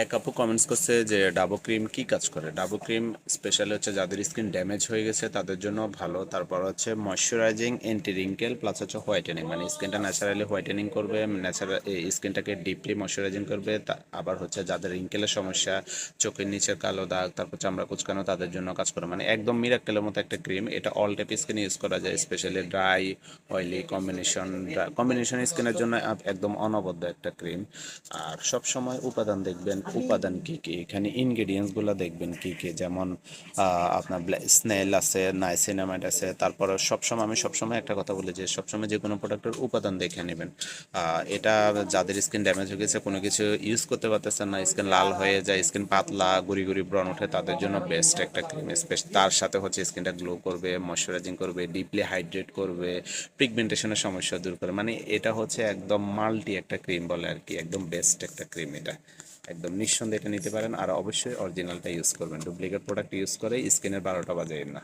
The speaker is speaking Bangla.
এক আপু কমেন্টস করছে যে ডাবো ক্রিম কি কাজ করে। ডাবো ক্রিম স্পেশালি হচ্ছে যাদের স্কিন ড্যামেজ হয়ে গেছে তাদের জন্য ভালো। তারপর হচ্ছে ময়শ্চারাইজিং, অ্যান্টি রিঙ্কেল প্লাস হচ্ছে হোয়াইটেনিং, মানে স্কিনটা ন্যাচারালি হোয়াইটেনিং করবে, ন্যাচারাল স্কিনটাকে ডিপলি ময়শ্চারাইজিং করবে। আবার হচ্ছে যাদের রিঙ্কেলের সমস্যা, চোখের নিচের কালো দাগ, তারপর চামড়া কুচকানো, তাদের জন্য কাজ করে। মানে একদম মিরাক্কেলের মতো একটা ক্রিম। এটা অল টাইপ স্কিনে ইউজ করা যায়, স্পেশালি ড্রাই, অয়েলি কম্বিনেশন স্কিনের জন্য একদম অনবদ্য একটা ক্রিম। আর সব সময় উপাদান দেখবেন, উপাদান কি কি, এখানে ইনগ্রেডিয়েন্টস গুলো দেখবেন কি কি, যেমন আপনার স্নেল আছে, নাইসিনামাইড আছে। তারপরে আমি সবসময় একটা কথা বলি যে সবসময় যে কোনো প্রোডাক্টের উপাদান দেখে নেবেন। এটা যাদের স্কিন ড্যামেজ হয়ে গেছে, কোনো কিছু ইউজ করতে পারতেছেন না, স্কিন লাল হয়ে যায়, স্কিন পাতলা, গুড়ি গুড়ি ব্রণ ওঠে, তাদের জন্য বেস্ট একটা ক্রিম। তার সাথে হচ্ছে স্কিনটা গ্লো করবে, ময়শ্চারাইজিং করবে, ডিপলি হাইড্রেট করবে, পিগমেন্টেশনের সমস্যা দূর করে। মানে এটা হচ্ছে একদম মাল্টি একটা ক্রিম বলে আর কি, একদম বেস্ট একটা ক্রিম এটা। একদম নিঃসন্দেহে এটা নিতে পারেন। আর অবশ্যই অরিজিনালটা ইউজ করবেন, ডুপ্লিকেট প্রোডাক্ট ইউজ করে স্কিনের 12টা বাজাবেন না।